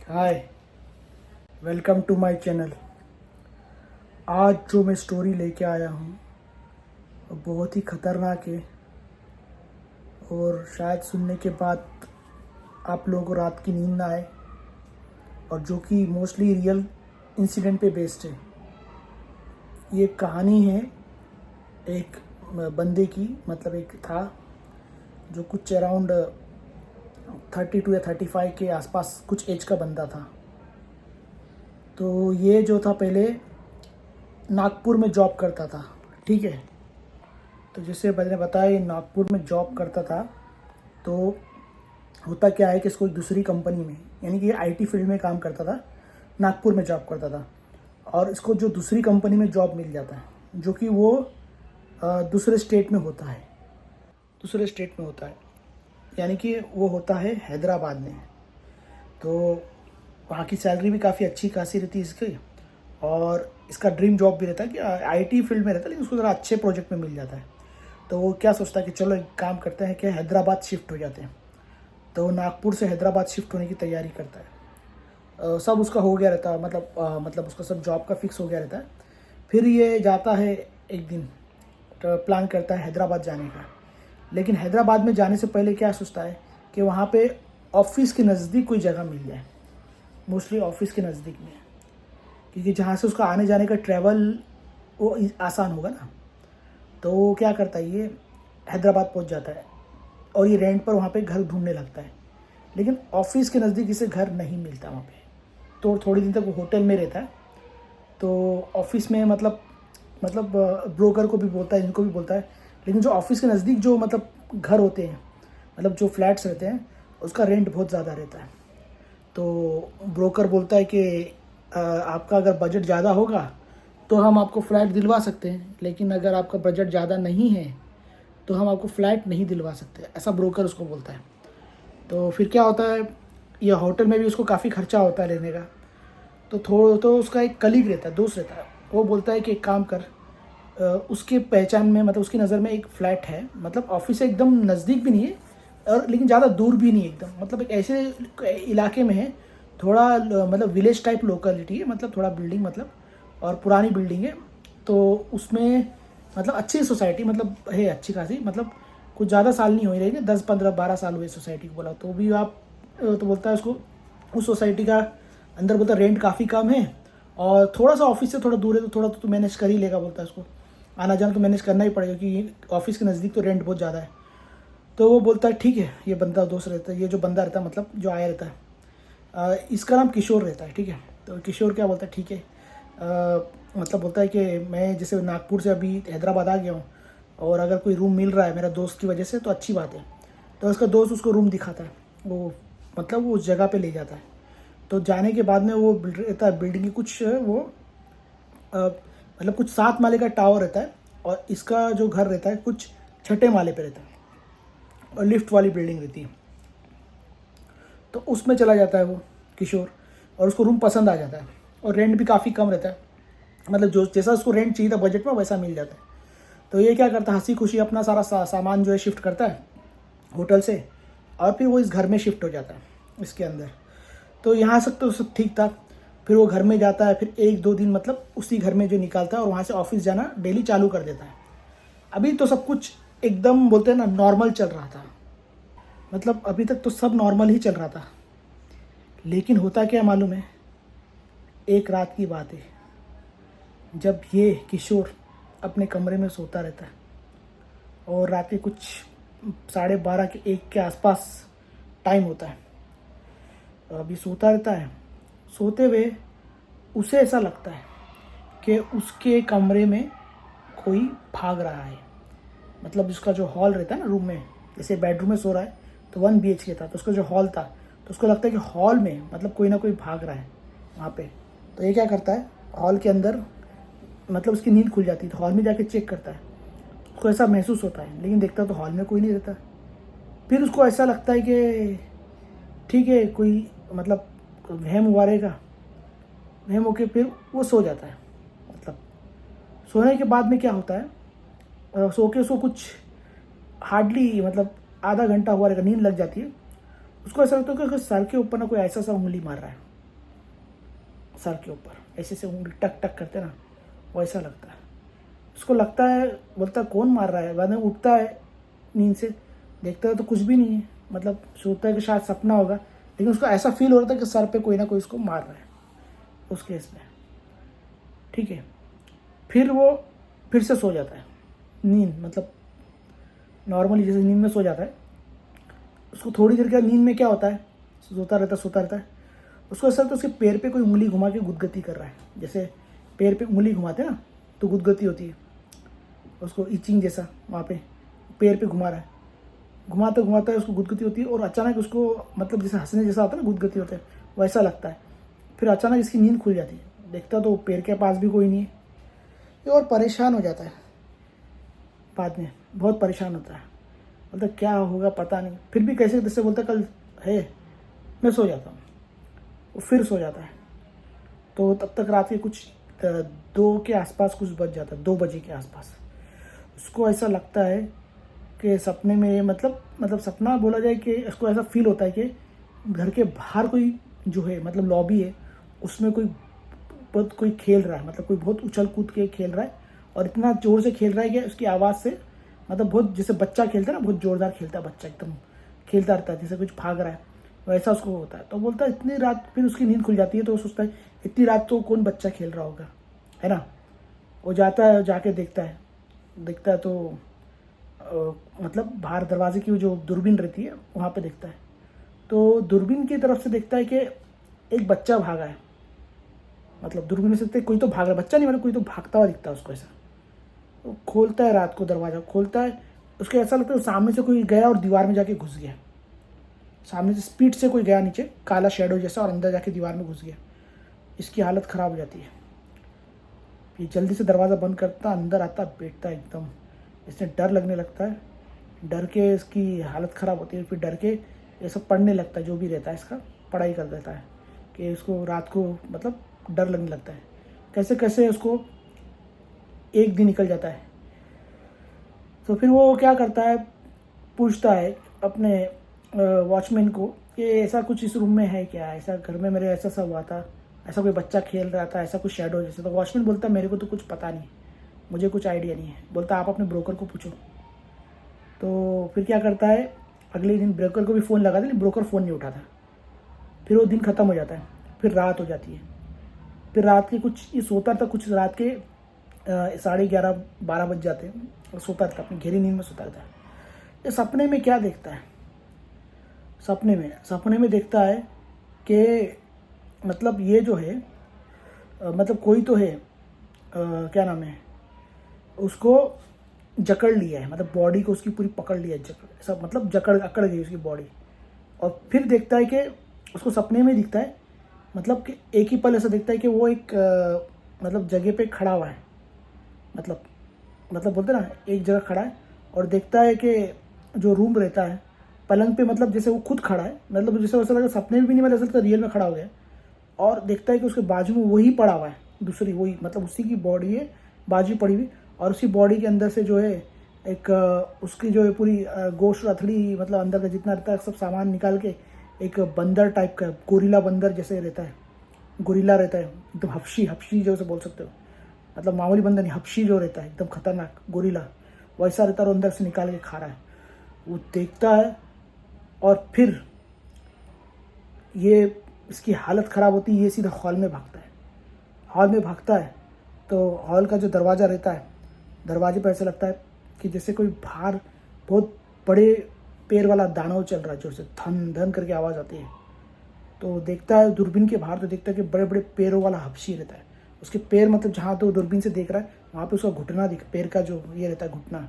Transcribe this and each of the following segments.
Hi, welcome to my channel. आज जो मैं स्टोरी लेके आया हूँ वो बहुत ही ख़तरनाक है और शायद सुनने के बाद आप लोगों को रात की नींद ना आए, और जो कि मोस्टली रियल इंसिडेंट पे बेस्ड है। ये कहानी है एक बंदे की, मतलब एक था जो कुछ अराउंड 32 या 35 के आसपास कुछ एज का बंदा था। तो ये जो था पहले नागपुर में जॉब करता था, ठीक है। तो जैसे मैंने बताया ये नागपुर में जॉब करता था। तो होता क्या है कि इसको एक दूसरी कंपनी में, यानी कि ये आईटी फील्ड में काम करता था, नागपुर में जॉब करता था, और इसको जो दूसरी कंपनी में जॉब मिल जाता है जो कि वो दूसरे स्टेट में होता है। यानी कि वो होता है हैदराबाद में। तो वहाँ की सैलरी भी काफ़ी अच्छी खासी रहती है इसकी, और इसका ड्रीम जॉब भी रहता है कि आईटी फील्ड में रहता है, लेकिन उसको ज़रा अच्छे प्रोजेक्ट में मिल जाता है। तो वो क्या सोचता है कि चलो एक काम करते हैं कि हैदराबाद शिफ्ट हो जाते हैं। तो नागपुर से हैदराबाद शिफ्ट होने की तैयारी करता है। सब उसका हो गया रहता है, मतलब उसका सब जॉब का फिक्स हो गया रहता है। फिर ये जाता है एक दिन, तो प्लान करता है हैदराबाद जाने का। लेकिन हैदराबाद में जाने से पहले क्या सोचता है कि वहाँ पे ऑफिस के नज़दीक कोई जगह मिल जाए, मोस्टली ऑफिस के नज़दीक में, क्योंकि जहाँ से उसका आने जाने का ट्रैवल वो आसान होगा ना। तो वो क्या करता है, ये हैदराबाद पहुँच जाता है और ये रेंट पर वहाँ पे घर ढूंढने लगता है। लेकिन ऑफिस के नज़दीक इसे घर नहीं मिलता वहाँ पे। तो थोड़ी दिन तक वो होटल में रहता है। तो ऑफिस में मतलब ब्रोकर को भी बोलता है, इनको भी बोलता है, लेकिन जो ऑफिस के नज़दीक जो मतलब घर होते हैं, मतलब जो फ्लैट्स रहते हैं, उसका रेंट बहुत ज़्यादा रहता है। तो ब्रोकर बोलता है कि आपका अगर बजट ज़्यादा होगा तो हम आपको फ़्लैट दिलवा सकते हैं, लेकिन अगर आपका बजट ज़्यादा नहीं है तो हम आपको फ़्लैट नहीं दिलवा सकते, ऐसा ब्रोकर उसको बोलता है। तो फिर क्या होता है, ये होटल में भी उसको काफ़ी खर्चा होता है लेने का। तो उसका एक कलीग रहता है, दोस्त रहता है, वो बोलता है कि एक काम कर, उसके पहचान में, मतलब उसकी नज़र में एक फ़्लैट है, मतलब ऑफिस से एकदम नज़दीक भी नहीं है और लेकिन ज़्यादा दूर भी नहीं है एकदम, मतलब एक ऐसे इलाके में है, थोड़ा मतलब विलेज टाइप लोकेलिटी है, मतलब थोड़ा बिल्डिंग, मतलब और पुरानी बिल्डिंग है। तो उसमें मतलब अच्छी सोसाइटी, मतलब है अच्छी खासी, मतलब कुछ ज़्यादा साल नहीं हो ही रही, 10 15 12 साल हुए सोसाइटी को। बोला तो भी आप तो बोलता है उसको, उस सोसाइटी का अंदर बोलता रेंट काफ़ी कम है और थोड़ा सा ऑफिस से थोड़ा दूर है, तो थोड़ा तो मैनेज कर ही लेगा, बोलता है उसको आना जाना तो मैनेज करना ही पड़ेगा क्योंकि ऑफिस के नज़दीक तो रेंट बहुत ज़्यादा है। तो वो बोलता है ठीक है। ये बंदा दोस्त रहता है, ये जो बंदा रहता है, मतलब जो आया रहता है, इसका नाम किशोर रहता है, ठीक है। तो किशोर क्या बोलता है, ठीक है, मतलब बोलता है कि मैं जैसे नागपुर से अभी हैदराबाद आ गया हूँ और अगर कोई रूम मिल रहा है मेरा दोस्त की वजह से तो अच्छी बात है। तो उसका दोस्त उसको रूम दिखाता है, वो मतलब वो उस जगह पे ले जाता है। तो जाने के बाद में वो रहता है बिल्डिंग की कुछ वो मतलब कुछ 7 माले का टावर रहता है, और इसका जो घर रहता है कुछ छठे माले पे रहता है, और लिफ्ट वाली बिल्डिंग रहती है। तो उसमें चला जाता है वो किशोर, और उसको रूम पसंद आ जाता है, और रेंट भी काफ़ी कम रहता है, मतलब जो जैसा उसको रेंट चाहिए था बजट में वैसा मिल जाता है। तो ये क्या करता है, हंसी खुशी अपना सारा सामान जो है शिफ्ट करता है होटल से, और फिर वो इस घर में शिफ्ट हो जाता है इसके अंदर। तो यहाँ तक तो सब ठीक था। फिर वो घर में जाता है, फिर 1 2 दिन मतलब उसी घर में जो निकालता है, और वहाँ से ऑफिस जाना डेली चालू कर देता है। अभी तो सब कुछ एकदम बोलते हैं ना नॉर्मल चल रहा था, मतलब अभी तक तो सब नॉर्मल ही चल रहा था। लेकिन होता क्या मालूम है, एक रात की बात है जब ये किशोर अपने कमरे में सोता रहता है, और रात के कुछ 12:30 के 1 के आसपास टाइम होता है। अभी सोता रहता है, सोते हुए उसे ऐसा लगता है कि उसके कमरे में कोई भाग रहा है। मतलब उसका जो हॉल रहता है ना रूम में, जैसे बेडरूम में सो रहा है तो 1 BHK था, तो उसका जो हॉल था, तो उसको लगता है कि हॉल में मतलब कोई ना कोई भाग रहा है वहाँ पे। तो ये क्या करता है, हॉल के अंदर, मतलब उसकी नींद खुल जाती है तो हॉल में जाके चेक करता है। उसको ऐसा महसूस होता है, लेकिन देखता तो हॉल में कोई नहीं रहता। फिर उसको ऐसा लगता है कि ठीक है कोई मतलब वहम हुआ रहेगा, वहम होके फिर वो सो जाता है। मतलब सोने के बाद में क्या होता है, सो के उसको कुछ हार्डली मतलब आधा घंटा हुआ रहेगा, नींद लग जाती है। उसको ऐसा लगता है कि उसके सर के ऊपर ना कोई ऐसा सा उंगली मार रहा है, सर के ऊपर ऐसे से उंगली टक टक करते ना, वैसा लगता है उसको। लगता है, बोलता है कौन मार रहा है। बाद में उठता है नींद से, देखता है तो कुछ भी नहीं है, मतलब सोचता है कि शायद सपना होगा, लेकिन उसको ऐसा फील हो रहा था कि सर पे कोई ना कोई उसको मार रहा है उस केस में। ठीक है, फिर वो फिर से सो जाता है। नींद मतलब नॉर्मली जैसे नींद में सो जाता है, उसको थोड़ी देर के बाद नींद में क्या होता है, सोता रहता है। उसको ऐसा तो उसके पैर पे कोई उंगली घुमा के गुदगुदी कर रहा है। जैसे पैर पे उंगली घुमाते हैं ना तो गुदगुदी होती है, उसको इचिंग जैसा वहाँ पे पैर पे घुमा रहा है। घुमाते घुमाता है उसको गुदगुदी होती है, और अचानक उसको मतलब जैसे हंसने जैसा होता है ना, गुदगुदी होता है वैसा लगता है। फिर अचानक इसकी नींद खुल जाती है, देखता तो पैर के पास भी कोई नहीं है। ये और परेशान हो जाता है, बाद में बहुत परेशान होता है, बोलता क्या होगा पता नहीं। फिर भी कैसे जैसे बोलता कल है, मैं सो जाता हूँ। वो फिर सो जाता है। तो तब तक रात के कुछ 2 के आसपास कुछ बज जाता है, 2 बजे के आसपास। उसको ऐसा लगता है कि सपने में मतलब सपना बोला जाए कि उसको ऐसा फील होता है कि घर के बाहर कोई जो है, मतलब लॉबी है, उसमें कोई खेल रहा है, मतलब कोई बहुत उछल कूद के खेल रहा है, और इतना ज़ोर से खेल रहा है कि उसकी आवाज़ से मतलब बहुत, जैसे बच्चा खेलता है ना, बहुत ज़ोरदार खेलता है बच्चा, एकदम खेलता रहता है जैसे कुछ भाग रहा है, वैसा उसको होता है। तो बोलता है इतनी रात, फिर उसकी नींद खुल जाती है तो वो सोचता है इतनी रात तो कौन बच्चा खेल रहा होगा, है ना। वो जाता है, जाके देखता है तो मतलब बाहर दरवाजे की जो दूरबीन रहती है वहाँ पे देखता है। तो दूरबीन की तरफ से देखता है कि एक बच्चा भागा है, मतलब दूरबीन में से देखते कोई तो भाग रहा है, बच्चा नहीं मतलब कोई तो भागता हुआ दिखता है उसको ऐसा। वो खोलता है, रात को दरवाज़ा खोलता है, उसको ऐसा लगता है सामने से कोई गया और दीवार में जाके घुस गया। सामने से स्पीड से कोई गया नीचे, काला शेडो जैसा, और अंदर जाके दीवार में घुस गया। इसकी हालत ख़राब हो जाती है। ये जल्दी से दरवाज़ा बंद करता, अंदर आता, बैठता है एकदम। इससे डर लगने लगता है, डर के इसकी हालत ख़राब होती है। फिर डर के ये सब पढ़ने लगता है, जो भी रहता है इसका पढ़ाई कर देता है कि इसको रात को मतलब डर लगने लगता है। कैसे कैसे उसको एक दिन निकल जाता है। तो फिर वो क्या करता है, पूछता है अपने वॉचमैन को कि ऐसा कुछ इस रूम में है क्या, ऐसा घर में मेरे ऐसा सब हुआ था, ऐसा कोई बच्चा खेल रहा था, ऐसा कुछ शेडो जैसे। तो वॉचमैन बोलता है मेरे को तो कुछ पता नहीं, मुझे कुछ आइडिया नहीं है। बोलता आप अपने ब्रोकर को पूछो। तो फिर क्या करता है, अगले दिन ब्रोकर को भी फ़ोन लगा था, लेकिन ब्रोकर फ़ोन नहीं उठाता। फिर वो दिन ख़त्म हो जाता है, फिर रात हो जाती है। फिर रात के कुछ, ये सोता था कुछ रात के 11:30-12 बज जाते हैं, और सोता रहता, अपनी गहरी नींद में सोता रहता है। ये सपने में क्या देखता है, सपने में देखता है कि मतलब ये जो है मतलब कोई तो है, क्या नाम है, उसको जकड़ लिया है, मतलब बॉडी को उसकी पूरी पकड़ लिया है, सब मतलब अकड़ गई उसकी बॉडी। और फिर देखता है कि उसको सपने में दिखता है, मतलब कि एक ही पल ऐसा दिखता है कि वो एक मतलब जगह पे खड़ा हुआ है, मतलब बोलते ना एक जगह खड़ा है, और देखता है कि जो रूम रहता है पलंग पे, मतलब जैसे वो खुद खड़ा है, मतलब जैसे वैसा लगा सपने में भी नहीं, मतलब ऐसा लगता रियल में खड़ा हो गया। और देखता है कि उसके बाजू में वही पड़ा हुआ है, दूसरी वही, मतलब उसी की बॉडी है बाजू पड़ी हुई, और उसी बॉडी के अंदर से जो है एक उसकी जो है पूरी गोश्त अथड़ी, मतलब अंदर का जितना रहता है सब सामान निकाल के एक बंदर टाइप का, गोरिल्ला बंदर जैसे रहता है, गोरिल्ला रहता है एकदम, हपशी जो से बोल सकते हो, मतलब मामूली बंदर नहीं, हपशी जो रहता है एकदम खतरनाक गोरिल्ला, वैसा रहता है, और अंदर से निकाल के खा रहा है। वो देखता है, और फिर ये इसकी हालत ख़राब होती है, ये सीधा हॉल में भागता है। तो हॉल का जो दरवाज़ा रहता है, दरवाजे पर ऐसा लगता है कि जैसे कोई बाहर बहुत बड़े पैर वाला दानव चल रहा है, जोर से धन धन करके आवाज़ आती है। तो देखता है दूरबीन के बाहर, तो देखता है कि बड़े बड़े पैरों वाला हबशी रहता है। उसके पैर मतलब जहाँ तो दूरबीन से देख रहा है वहाँ पे उसका घुटना पैर का जो ये रहता है घुटना,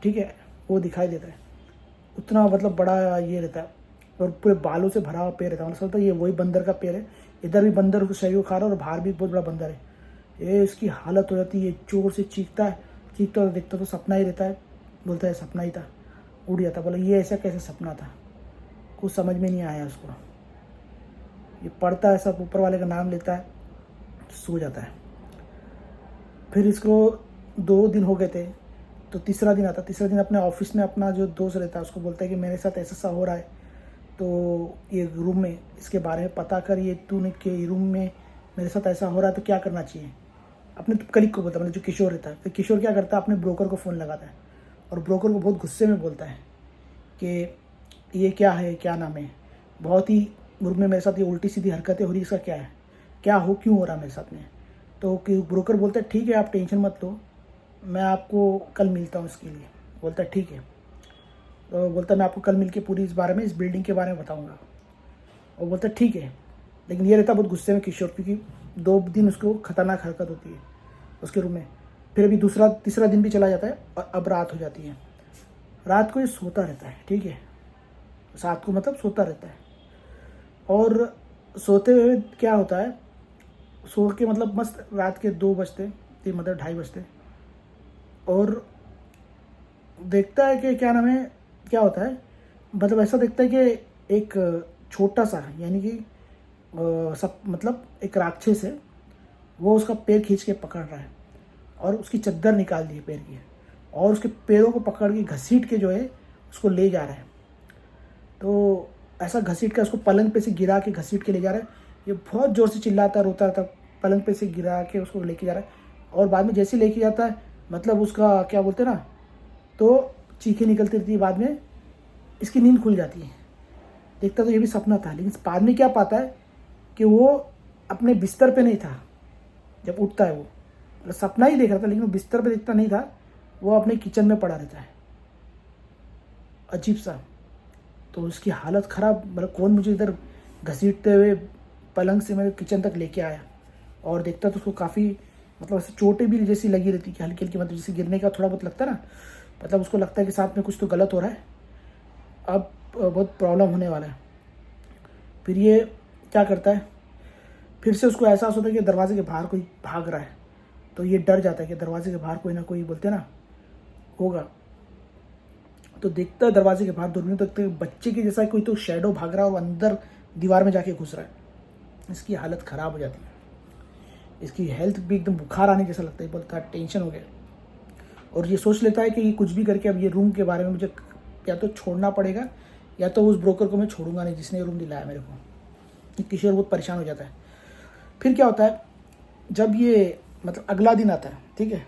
ठीक है, वो दिखाई देता है। उतना मतलब बड़ा ये रहता है, और पूरे बालों से भरा हुआ पैर रहता है, मतलब सोचता है ये वही बंदर का पैर है। इधर भी बंदर उसको शरीर को खा रहा है, और बाहर भी बहुत बड़ा बंदर है। ये इसकी हालत हो जाती है, ये जोर से चीखता है, और देखता तो सपना ही रहता है। बोलता है सपना ही था, उड़ जाता। बोला ये ऐसा कैसे सपना था, कुछ समझ में नहीं आया उसको। ये पढ़ता है, सब ऊपर वाले का नाम लेता है, सो जाता है। फिर इसको 2 दिन हो गए थे, तो तीसरा दिन आता। तीसरा दिन अपने ऑफिस में अपना जो दोस्त रहता है उसको बोलता है कि मेरे साथ ऐसा हो रहा है, तो ये रूम में इसके बारे में पता कर, ये तूने के रूम में मेरे साथ ऐसा हो रहा है तो क्या करना चाहिए। अपने कलीग को बोलता है, मतलब जो किशोर रहता है। फिर किशोर क्या करता है, अपने ब्रोकर को फ़ोन लगाता है और ब्रोकर को बहुत गुस्से में बोलता है कि ये क्या है, क्या नाम है, बहुत ही ग्रुप में मेरे साथ ये उल्टी सीधी हरकतें हो रही, इसका क्या है, क्या हो क्यों हो रहा मेरे साथ में। तो ब्रोकर बोलता है ठीक है, आप टेंशन मत लो, मैं आपको कल मिलता हूँ इसके लिए। बोलता है ठीक है। तो बोलता है मैं आपको कल मिल के पूरी इस बारे में, इस बिल्डिंग के बारे में बताऊँगा। और बोलता है ठीक है। लेकिन ये रहता बहुत गुस्से में किशोर, क्योंकि 2 दिन उसको खतरनाक हरकत होती है उसके रूम में। फिर अभी तीसरा दिन भी चला जाता है और अब रात हो जाती है। रात को ये सोता रहता है, ठीक है, रात को मतलब सोता रहता है। और सोते हुए क्या होता है, सो के मतलब मस्त रात के 2 बजते, मतलब 2:30 बजते, और देखता है कि क्या नाम है, क्या होता है, मतलब ऐसा देखता है कि एक छोटा सा, यानी कि सब मतलब एक राक्षस है, वो उसका पैर खींच के पकड़ रहा है और उसकी चद्दर निकाल दी है पैर की, और उसके पैरों को पकड़ के घसीट के जो है उसको ले जा रहा है। तो ऐसा घसीट के उसको पलंग पे से गिरा के घसीट के ले जा रहा है। ये बहुत ज़ोर से चिल्लाता रोता रहता, पलंग पे से गिरा के उसको लेके जा रहा है। और बाद में जैसे लेके जाता है, मतलब उसका क्या बोलते हैं ना, तो चीखें निकलती रहती है। बाद में इसकी नींद खुल जाती है। देखता तो ये भी सपना था, लेकिन बाद में क्या पाता है कि वो अपने बिस्तर पे नहीं था जब उठता है। वो मतलब सपना ही देख रहा था, लेकिन वो बिस्तर पे दिखता नहीं था, वो अपने किचन में पड़ा रहता है, अजीब सा। तो उसकी हालत ख़राब, मतलब कौन मुझे इधर घसीटते हुए पलंग से मेरे किचन तक लेके आया। और देखता तो उसको काफ़ी मतलब ऐसे चोटें भी जैसी लगी रहती कि हल्की हल्की, मतलब जैसे गिरने का थोड़ा बहुत लगता है ना, मतलब उसको लगता है कि साथ में कुछ तो गलत हो रहा है, अब बहुत प्रॉब्लम होने वाला है। फिर ये क्या करता है, फिर से उसको एहसास होता है कि दरवाजे के बाहर कोई भाग रहा है। तो ये डर जाता है कि दरवाजे के बाहर कोई ना कोई, बोलते हैं ना, होगा। तो देखता है दरवाजे के बाहर दूरबीन, तो देखते बच्चे के जैसा कोई तो शेडो भाग रहा है और अंदर दीवार में जाके घुस रहा है। इसकी हालत ख़राब हो जाती है, इसकी हेल्थ भी एकदम बुखार आने जैसा लगता है। बोलता है टेंशन हो गया, और ये सोच लेता है कि ये कुछ भी करके अब ये रूम के बारे में मुझे या तो छोड़ना पड़ेगा, या तो उस ब्रोकर को मैं छोड़ूंगा नहीं जिसने रूम दिलाया मेरे को। किशोर बहुत परेशान हो जाता है। फिर क्या होता है, जब ये मतलब अगला दिन आता है, ठीक है,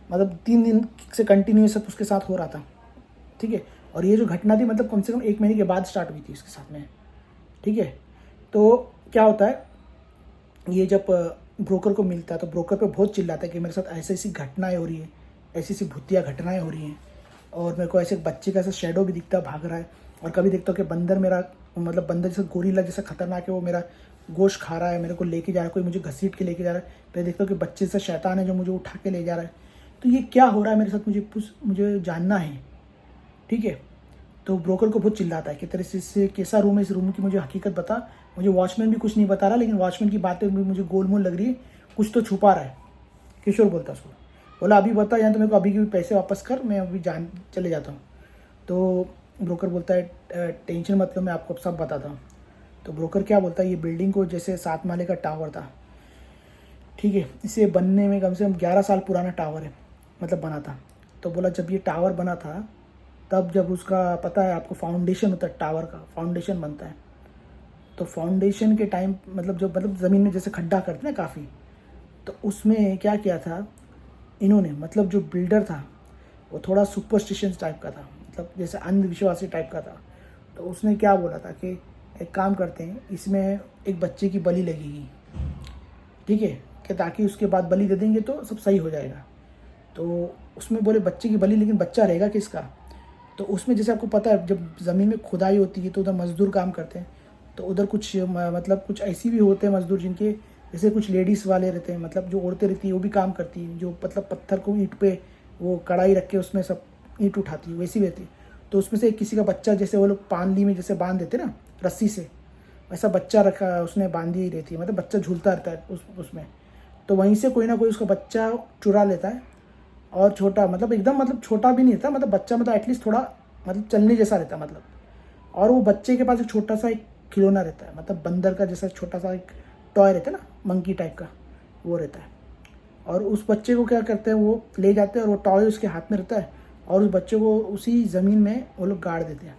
मतलब 3 दिन से कंटिन्यू सब उसके साथ हो रहा था, ठीक है। और ये जो घटना थी मतलब कम से कम 1 महीने के बाद स्टार्ट हुई थी उसके साथ में, ठीक है। तो क्या होता है, ये जब ब्रोकर को मिलता है तो ब्रोकर पे बहुत चिल्लाता है कि मेरे साथ ऐसी ऐसी घटनाएं हो रही है, ऐसी ऐसी भूतिया घटनाएं हो रही हैं, और मेरे को ऐसे बच्चे का ऐसा शेडो भी दिखता भाग रहा है। और कभी देखता हूँ कि बंदर मेरा, मतलब बंदर जैसा गोरीला जैसा खतरनाक है, वो मेरा गोश्त खा रहा है, मेरे को लेके जा रहा है, कोई मुझे घसीट के लेके जा रहा है। फिर देखता हूँ कि बच्चे से शैतान है जो मुझे उठा के ले जा रहा है। तो ये क्या हो रहा है मेरे साथ, मुझे जानना है, ठीक है। तो ब्रोकर को बहुत चिल्लाता है कि तेरे से कैसा रूम है, इस रूम की मुझे हकीकत बता। मुझे वॉचमैन भी कुछ नहीं बता रहा, लेकिन वॉचमैन की बातें भी मुझे गोलमोल लग रही है, कुछ तो छुपा रहा है। किशोर बोलता है उसको, बोला अभी बता, या तो मेरे को अभी के भी पैसे वापस कर, मैं अभी चले जाता हूँ। तो ब्रोकर बोलता है टेंशन मत लो, मैं आपको सब बताता हूँ। तो ब्रोकर क्या बोलता है, ये बिल्डिंग को जैसे 7 माले का टावर था, ठीक है, इसे बनने में कम से कम 11 साल पुराना टावर है, मतलब बना था। तो बोला जब ये टावर बना था, तब जब उसका पता है आपको, फाउंडेशन होता है टावर का, फाउंडेशन बनता है। तो फाउंडेशन के टाइम मतलब जो मतलब ज़मीन में जैसे खड्डा करते हैं काफ़ी, तो उसमें क्या किया था इन्होंने, मतलब जो बिल्डर था वो थोड़ा सुपरस्टिशन टाइप का था, मतलब जैसे अंधविश्वासी टाइप का था। तो उसने क्या बोला था कि एक काम करते हैं, इसमें एक बच्चे की बलि लगेगी, ठीक है, कि ताकि उसके बाद बलि दे देंगे तो सब सही हो जाएगा। तो उसमें बोले बच्चे की बलि, लेकिन बच्चा रहेगा किसका। तो उसमें जैसे आपको पता है जब ज़मीन में खुदाई होती है तो उधर मज़दूर काम करते हैं, तो उधर कुछ मतलब कुछ ऐसी भी होते हैं मज़दूर जिनके, जैसे कुछ लेडीज़ वाले रहते हैं, मतलब जो औरतें रहती हैं वो भी काम करती हैं, जो मतलब पत्थर को ईंट पे वो कढ़ाई रख के उसमें सब ईंट उठाती है, वैसी रहती है। तो उसमें से किसी का बच्चा, जैसे वो लोग पानली में जैसे बांध देते ना रस्सी से, वैसा बच्चा रखा उसने बांधी ही रहती है, मतलब बच्चा झूलता रहता है उसमें। तो वहीं से कोई ना कोई उसका बच्चा चुरा लेता है, और छोटा मतलब एकदम मतलब छोटा भी नहीं रहता, मतलब बच्चा मतलब एटलीस्ट थोड़ा मतलब चलने जैसा रहता है मतलब। और वो बच्चे के पास एक छोटा सा एक खिलौना रहता है, मतलब बंदर का जैसा छोटा सा एक टॉय रहता है ना, मंकी टाइप का, वो रहता है। और उस बच्चे को क्या करते हैं, वो ले जाते हैं और वो टॉय उसके हाथ में रहता है, और उस बच्चे को उसी ज़मीन में वो लोग गाड़ देते हैं,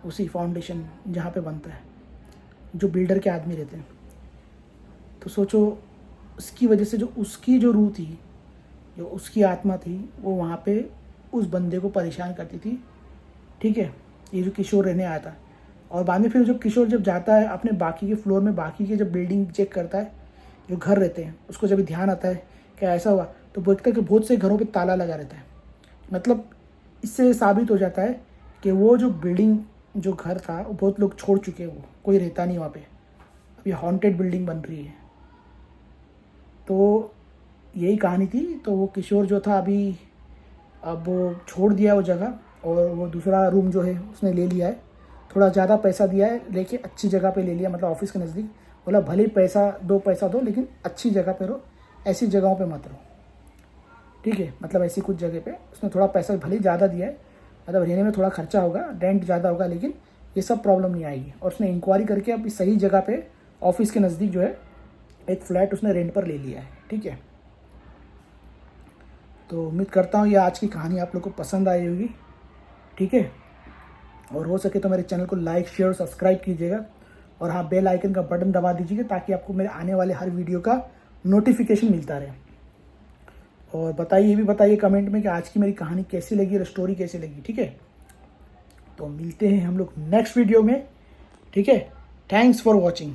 उसी फाउंडेशन जहाँ पे बनता है, जो बिल्डर के आदमी रहते हैं। तो सोचो उसकी वजह से जो उसकी जो रूह थी, जो उसकी आत्मा थी, वो वहाँ पे उस बंदे को परेशान करती थी, ठीक है। ये जो किशोर रहने आया था। और बाद में फिर जब किशोर जब जाता है अपने बाकी के फ्लोर में, बाकी के जब बिल्डिंग चेक करता है, जो घर रहते हैं, उसको जब ध्यान आता है क्या ऐसा हुआ, तो देखता है कि बहुत से घरों पे ताला लगा रहता है। मतलब इससे साबित हो जाता है कि वो जो बिल्डिंग, जो घर था, वो बहुत लोग छोड़ चुके हैं, वो कोई रहता नहीं वहाँ पे, अभी हॉन्टेड बिल्डिंग बन रही है। तो यही कहानी थी। तो वो किशोर जो था अभी, अब वो छोड़ दिया वो जगह, और वो दूसरा रूम जो है उसने ले लिया है, थोड़ा ज़्यादा पैसा दिया है, लेके अच्छी जगह पे ले लिया, मतलब ऑफिस के नज़दीक। बोला भले ही पैसा दो लेकिन अच्छी जगह पे रहो, ऐसी जगहों पे मत रहो, ठीक है। मतलब ऐसी कुछ जगह पे उसने थोड़ा पैसा भले ही ज़्यादा दिया है, मतलब रहने में थोड़ा खर्चा होगा, रेंट ज़्यादा होगा, लेकिन ये सब प्रॉब्लम नहीं आएगी। और उसने इंक्वायरी करके अब सही जगह पे ऑफिस के नज़दीक जो है एक फ्लैट उसने रेंट पर ले लिया है, ठीक है। तो उम्मीद करता हूँ ये आज की कहानी आप लोग को पसंद आई होगी, ठीक है। और हो सके तो मेरे चैनल को लाइक, शेयर और सब्सक्राइब कीजिएगा, और हाँ, बेल आइकन का बटन दबा दीजिएगा ताकि आपको मेरे आने वाले हर वीडियो का नोटिफिकेशन मिलता रहे। और बताइए, ये भी बताइए कमेंट में कि आज की मेरी कहानी कैसी लगी और स्टोरी कैसी लगी, ठीक है। तो मिलते हैं हम लोग नेक्स्ट वीडियो में, ठीक है। Thanks for watching.